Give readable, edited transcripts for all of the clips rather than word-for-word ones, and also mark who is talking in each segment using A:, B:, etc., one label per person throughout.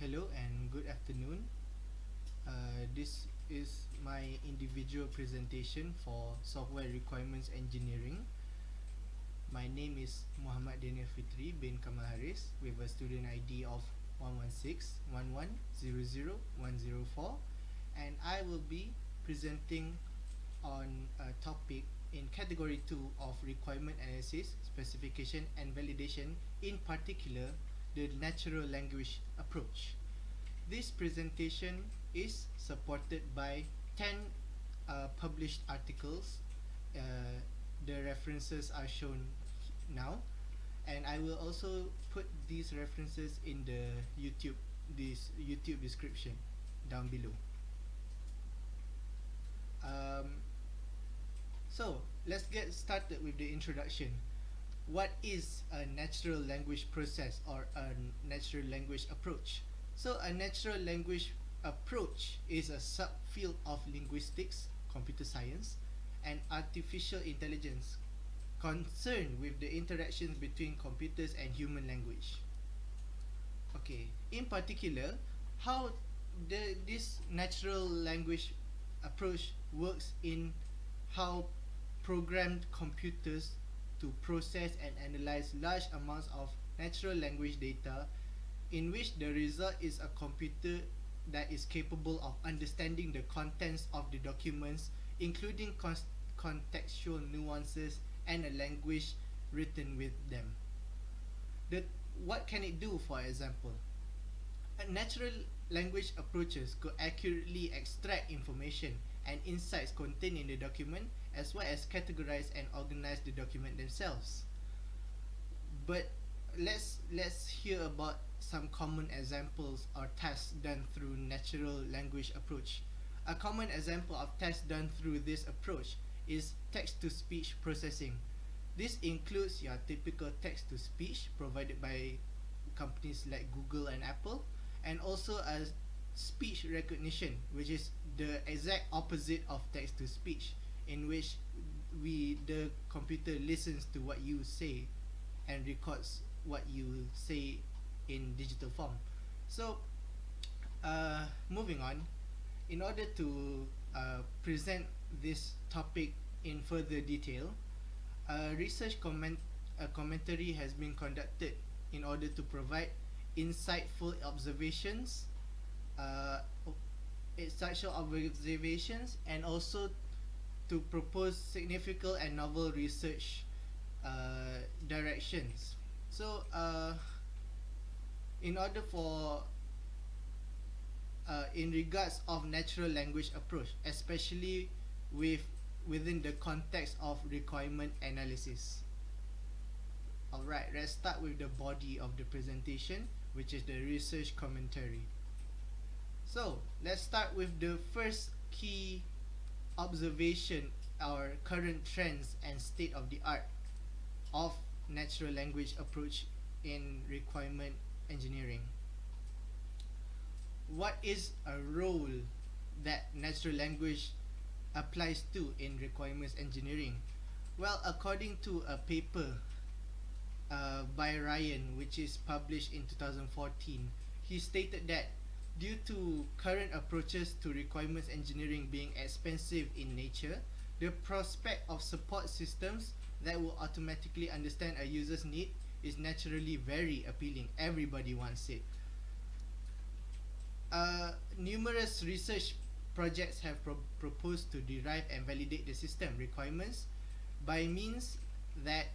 A: Hello and good afternoon. This is my individual presentation for Software Requirements Engineering. My name is Muhammad Daniel Fitri bin Kamal Haris with a student ID of 11611000104, and I will be presenting on a topic in category 2 of requirement analysis, specification and validation, in particular the natural language approach. This presentation is supported by 10 published articles. The references are shown now, and I will also put these references in the YouTube description down below. Um, so let's get started with the introduction. What is a natural language process or a natural language approach? So a natural language approach is a subfield of linguistics, computer science, and artificial intelligence concerned with the interactions between computers and human language. Okay, in particular, how this natural language approach works in how programmed computers to process and analyze large amounts of natural language data, in which the result is a computer that is capable of understanding the contents of the documents, including contextual nuances and a language written with them. What can it do, for example? Natural language approaches could accurately extract information and insights contained in the document, as well as categorize and organize the document themselves. But let's hear about some common examples or tasks done through natural language approach. A common example of tasks done through this approach is text-to-speech processing. This includes your typical text-to-speech provided by companies like Google and Apple, and also a speech recognition, which is the exact opposite of text-to-speech, in which the computer listens to what you say and records what you say in digital form. So, moving on, in order to present this topic in further detail, a commentary has been conducted in order to provide insightful observations, uh, and also to propose significant and novel research directions. So, in order for in regards of natural language approach, especially within the context of requirement analysis. Alright, let's start with the body of the presentation, which is the research commentary. So, let's start with the first key observation, our current trends and state of the art of natural language approach in requirement engineering. What is a role that natural language applies to in requirements engineering? Well, according to a paper by Ryan, which is published in 2014, he stated that due to current approaches to requirements engineering being expensive in nature, the prospect of support systems that will automatically understand a user's need is naturally very appealing. Everybody wants it. Numerous research projects have proposed to derive and validate the system requirements by means that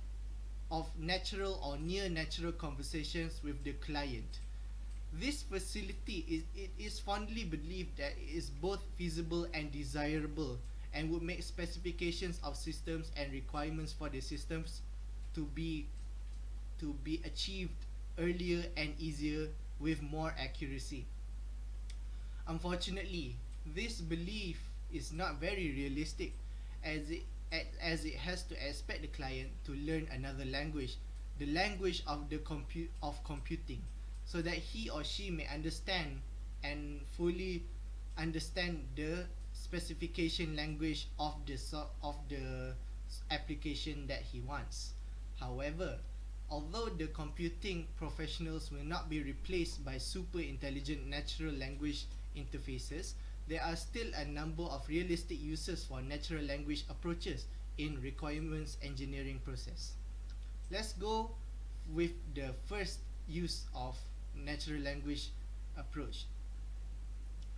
A: of natural or near natural conversations with the client. This facility is fondly believed that it is both feasible and desirable, and would make specifications of systems and requirements for the systems to be achieved earlier and easier with more accuracy. Unfortunately, this belief is not very realistic, as it has to expect the client to learn another language, the language of computing, so that he or she may understand and fully understand the specification language of the application that he wants. However, Although the computing professionals will not be replaced by super intelligent natural language interfaces, there are still a number of realistic uses for natural language approaches in requirements engineering process. Let's go with the first use of natural language approach,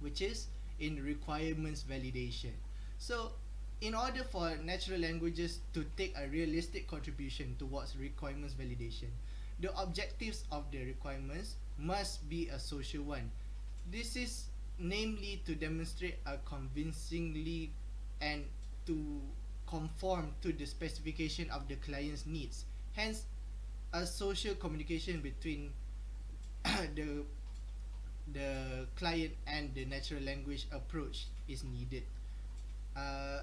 A: which is in requirements validation. So, in order for natural languages to take a realistic contribution towards requirements validation, the objectives of the requirements must be a social one. This is namely to demonstrate a convincingly and to conform to the specification of the client's needs. Hence, a social communication between the the client and the natural language approach is needed. Uh,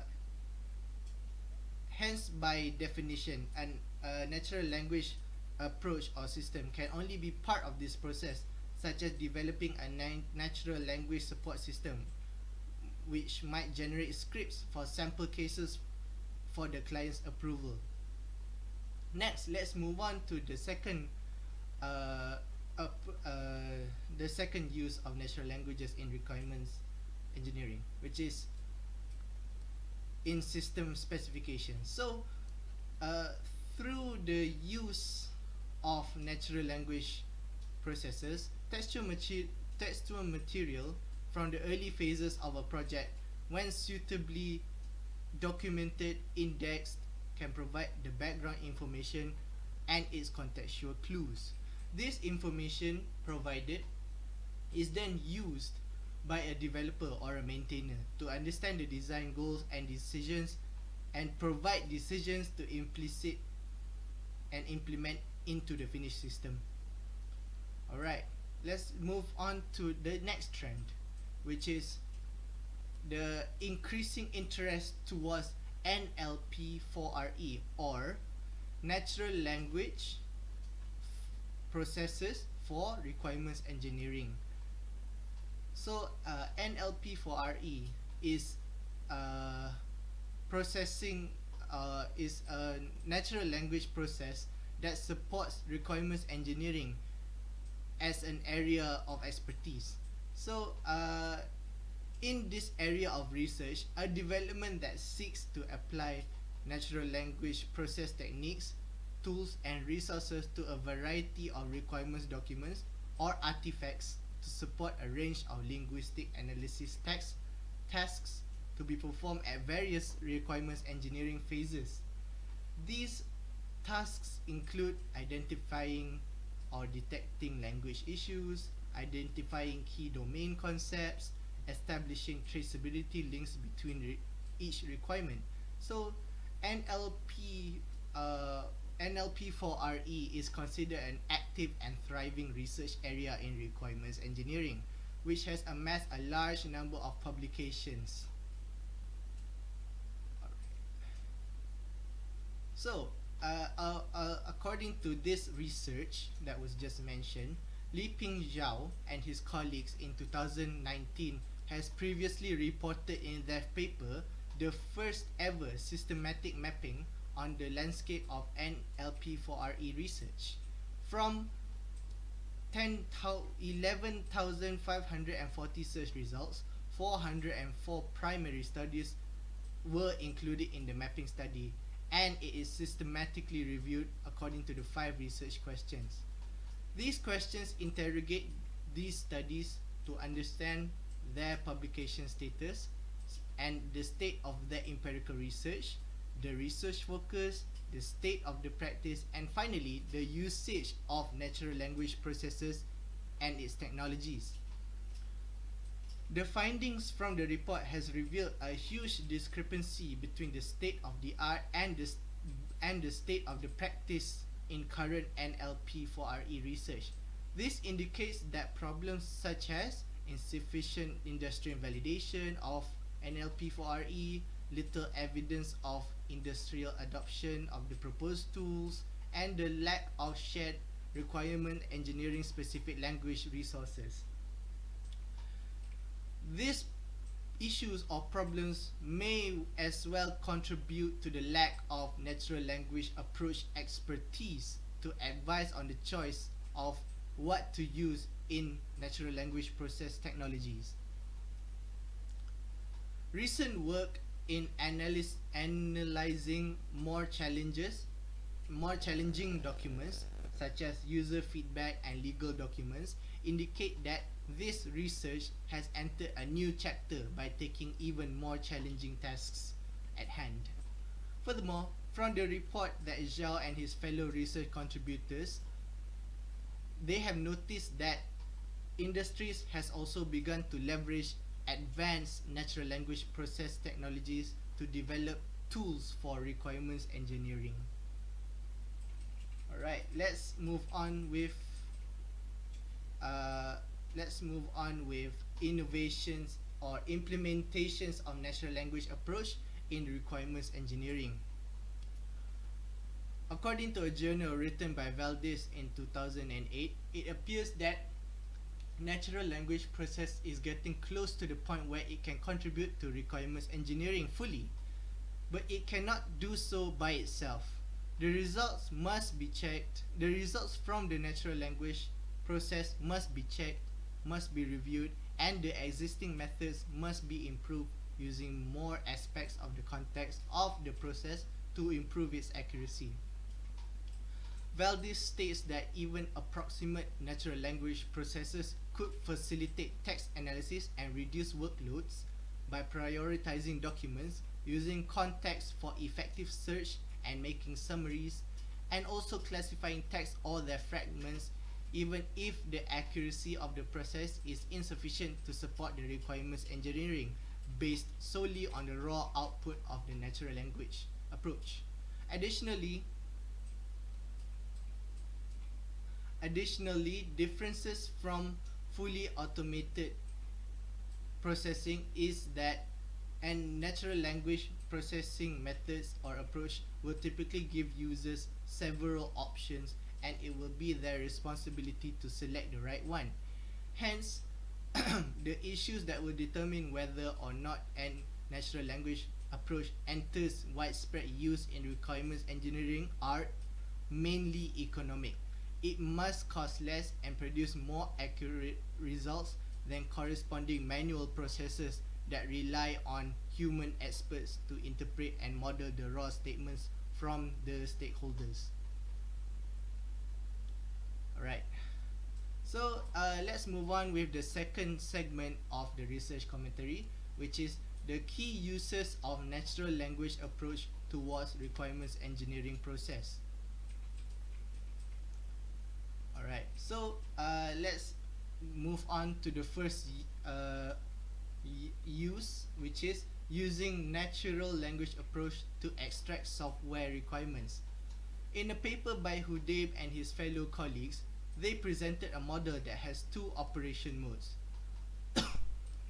A: Hence, by definition, a natural language approach or system can only be part of this process, such as developing a natural language support system, which might generate scripts for sample cases for the client's approval. Next, let's move on to uh, the second use of natural languages in requirements engineering, which is in system specification. So, uh, through the use of natural language processes, textual material from the early phases of a project, when suitably documented, indexed, can provide the background information and its contextual clues. This information provided is then used by a developer or a maintainer to understand the design goals and decisions and provide decisions to implicit and implement into the finished system. Alright, let's move on to the next trend, which is the increasing interest towards NLP4RE, or natural language processes for requirements engineering. So, NLP4RE is processing is a natural language process that supports requirements engineering as an area of expertise. So, in this area of research, a development that seeks to apply natural language process techniques, tools, and resources to a variety of requirements documents or artifacts to support a range of linguistic analysis tasks to be performed at various requirements engineering phases. These tasks include identifying or detecting language issues, identifying key domain concepts, establishing traceability links between each requirement. So, NLP NLP4RE is considered an active and thriving research area in requirements engineering, which has amassed a large number of publications. So, according to this research that was just mentioned, Li Ping Zhao and his colleagues in 2019 has previously reported in their paper the first ever systematic mapping on the landscape of NLP4RE research. From 11,540 search results, 404 primary studies were included in the mapping study, and it is systematically reviewed according to the 5 research questions. These questions interrogate these studies to understand their publication status and the state of their empirical research, the research focus, the state of the practice, and finally, the usage of natural language processes and its technologies. The findings from the report has revealed a huge discrepancy between the state of the art and the state of the practice in current NLP4RE research. This indicates that problems such as insufficient industrial validation of NLP4RE, little evidence of industrial adoption of the proposed tools, and the lack of shared requirement engineering specific language resources. These issues or problems may as well contribute to the lack of natural language approach expertise to advise on the choice of what to use in natural language process technologies. Recent work in analyzing more challenging documents, such as user feedback and legal documents, indicate that this research has entered a new chapter by taking even more challenging tasks at hand. Furthermore, from the report that Zhao and his fellow research contributors, they have noticed that industries has also begun to leverage advanced natural language process technologies to develop tools for requirements engineering. Alright, let's move on with innovations or implementations of natural language approach in requirements engineering. According to a journal written by Valdez in 2008, it appears that natural language process is getting close to the point where it can contribute to requirements engineering fully, but it cannot do so by itself. The results from the natural language process must be checked, must be reviewed, and the existing methods must be improved using more aspects of the context of the process to improve its accuracy. Valdez states that even approximate natural language processes could facilitate text analysis and reduce workloads by prioritizing documents, using context for effective search and making summaries, and also classifying text or their fragments, even if the accuracy of the process is insufficient to support the requirements engineering based solely on the raw output of the natural language approach. Additionally, differences from fully automated processing is that and natural language processing methods or approach will typically give users several options, and it will be their responsibility to select the right one. Hence, the issues that will determine whether or not a natural language approach enters widespread use in requirements engineering are mainly economic. It must cost less and produce more accurate results than corresponding manual processes that rely on human experts to interpret and model the raw statements from the stakeholders. Alright, so let's move on with the second segment of the research commentary, which is the key uses of natural language approach towards requirements engineering process. Alright, so let's move on to the first use, which is using natural language approach to extract software requirements. In a paper by Hudayb and his fellow colleagues, they presented a model that has two operation modes.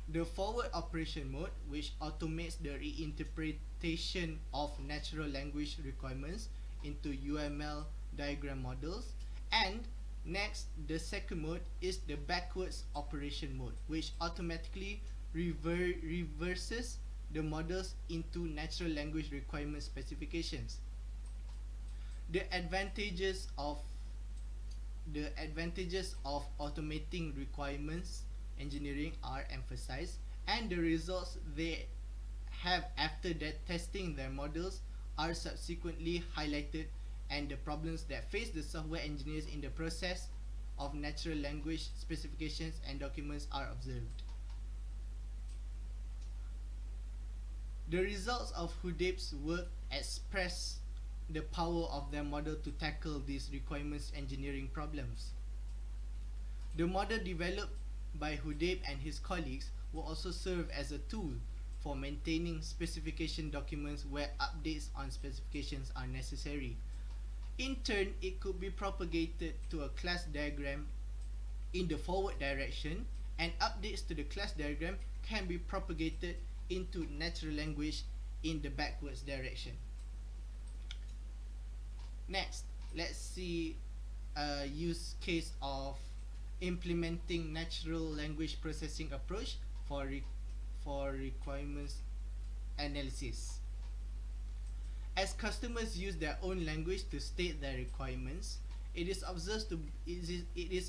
A: The forward operation mode, which automates the reinterpretation of natural language requirements into UML diagram models, and next, the second mode is the backwards operation mode, which automatically reverses the models into natural language requirement specifications. The advantages of automating requirements engineering are emphasized, and the results they have after that testing their models are subsequently highlighted, and the problems that face the software engineers in the process of natural language specifications and documents are observed. The results of Hudayb's work express the power of their model to tackle these requirements engineering problems. The model developed by Hudayb and his colleagues will also serve as a tool for maintaining specification documents where updates on specifications are necessary. In turn, it could be propagated to a class diagram in the forward direction, and updates to the class diagram can be propagated into natural language in the backwards direction. Next, let's see a use case of implementing natural language processing approach for requirements analysis. As customers use their own language to state their requirements, it is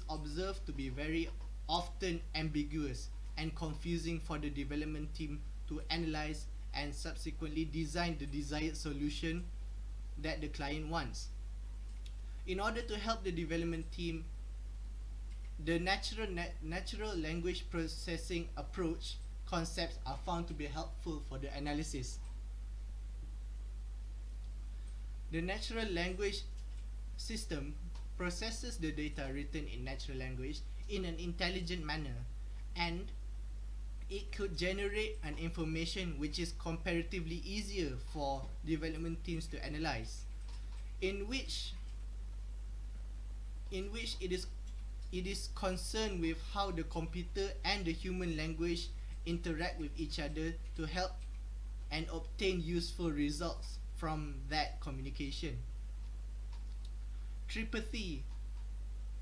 A: observed to be very often ambiguous and confusing for the development team to analyze and subsequently design the desired solution that the client wants. In order to help the development team, the natural language processing approach concepts are found to be helpful for the analysis. The natural language system processes the data written in natural language in an intelligent manner, and it could generate an information which is comparatively easier for development teams to analyze, in which it is concerned with how the computer and the human language interact with each other to help and obtain useful results from that communication. Tripathi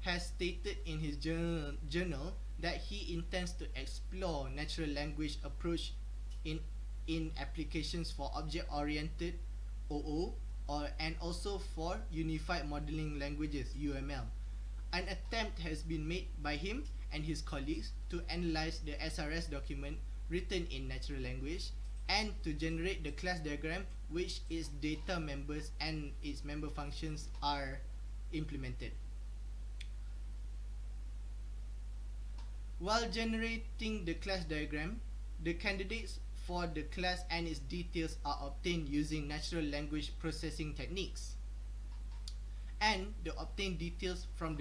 A: has stated in his journal that he intends to explore natural language approach in applications for object-oriented OO and also for unified modeling languages (UML. An attempt has been made by him and his colleagues to analyze the SRS document written in natural language and to generate the class diagram which its data members and its member functions are implemented. While generating the class diagram, the candidates for the class and its details are obtained using natural language processing techniques, and the obtained details are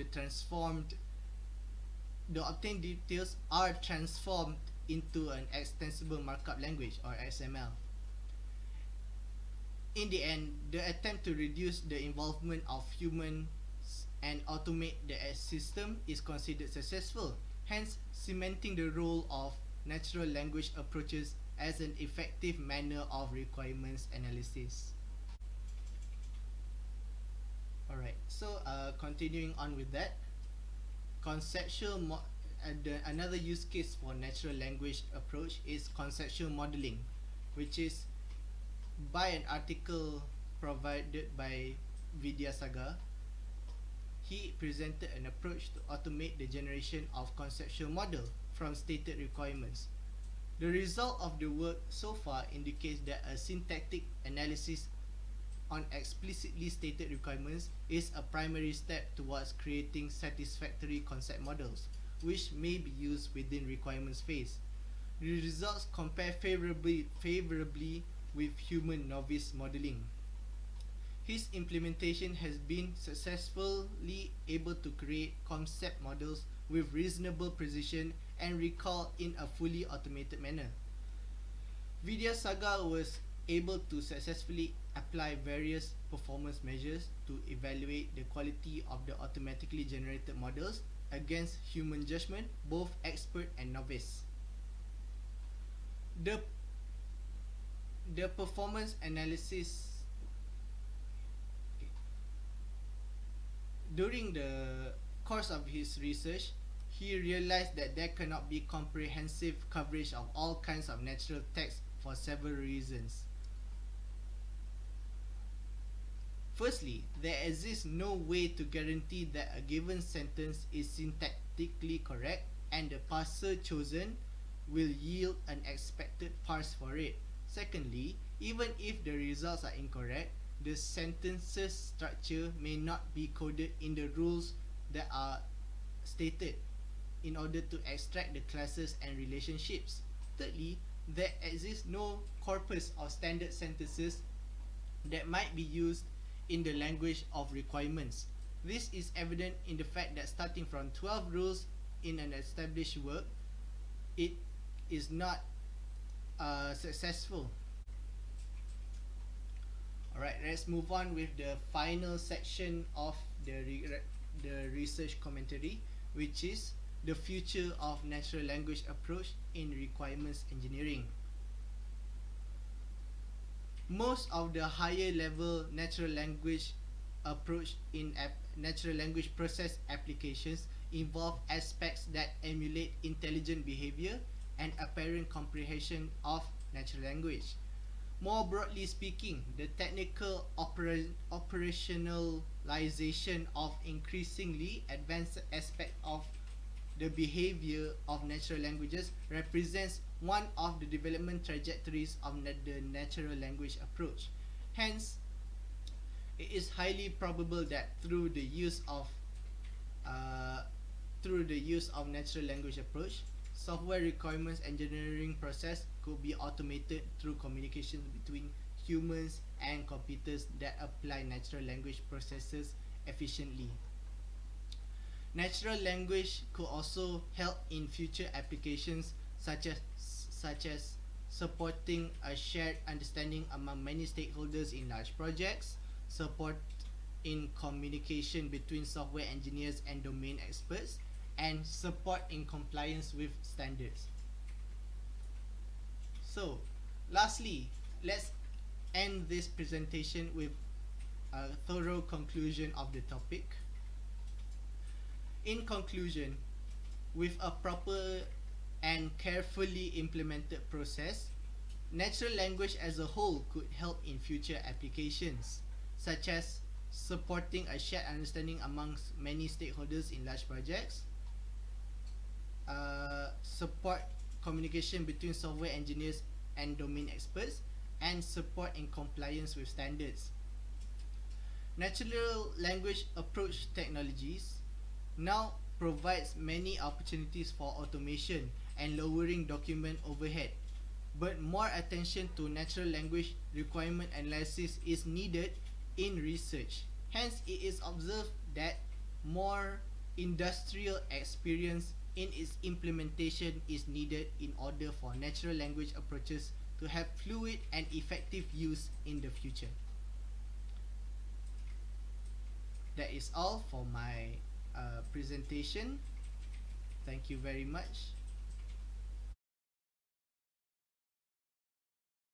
A: transformed into an extensible markup language or XML. In the end, the attempt to reduce the involvement of humans and automate the system is considered successful, hence cementing the role of natural language approaches as an effective manner of requirements analysis. Alright, so continuing on with that, another use case for natural language approach is conceptual modeling, which is by an article provided by Vidyasagar. He presented an approach to automate the generation of conceptual model from stated requirements. The result of the work so far indicates that a syntactic analysis on explicitly stated requirements is a primary step towards creating satisfactory concept models, which may be used within requirements phase. The results compare favorably with human novice modeling. His implementation has been successfully able to create concept models with reasonable precision and recall in a fully automated manner. Vidyasagar was able to successfully apply various performance measures to evaluate the quality of the automatically generated models against human judgment, both expert and novice. The performance analysis during the course of his research, he realized that there cannot be comprehensive coverage of all kinds of natural text for several reasons. Firstly, there exists no way to guarantee that a given sentence is syntactically correct and the parser chosen will yield an expected parse for it. Secondly, even if the results are incorrect, the sentence's structure may not be coded in the rules that are stated in order to extract the classes and relationships. Thirdly, there exists no corpus of standard sentences that might be used in the language of requirements. This is evident in the fact that starting from 12 rules in an established work, it is not successful. Alright, let's move on with the final section of the research commentary, which is the future of natural language approach in requirements engineering. Most of the higher level natural language approach in natural language process applications involve aspects that emulate intelligent behavior and apparent comprehension of natural language. More broadly speaking, the technical operational generalization of increasingly advanced aspect of the behavior of natural languages represents one of the development trajectories of the natural language approach. Hence, it is highly probable that uh, through the use of natural language approach, software requirements engineering process could be automated through communication between humans and computers that apply natural language processes efficiently. Natural language could also help in future applications such as supporting a shared understanding among many stakeholders in large projects, support in communication between software engineers and domain experts, and support in compliance with standards. So, lastly, let's end this presentation with a thorough conclusion of the topic. In conclusion, with a proper and carefully implemented process, natural language as a whole could help in future applications, such as supporting a shared understanding amongst many stakeholders in large projects, support communication between software engineers and domain experts, and support in compliance with standards. Natural language approach technologies now provides many opportunities for automation and lowering document overhead, but more attention to natural language requirement analysis is needed in research. Hence, it is observed that more industrial experience in its implementation is needed in order for natural language approaches to have fluid and effective use in the future. That is all for my presentation. Thank you very much.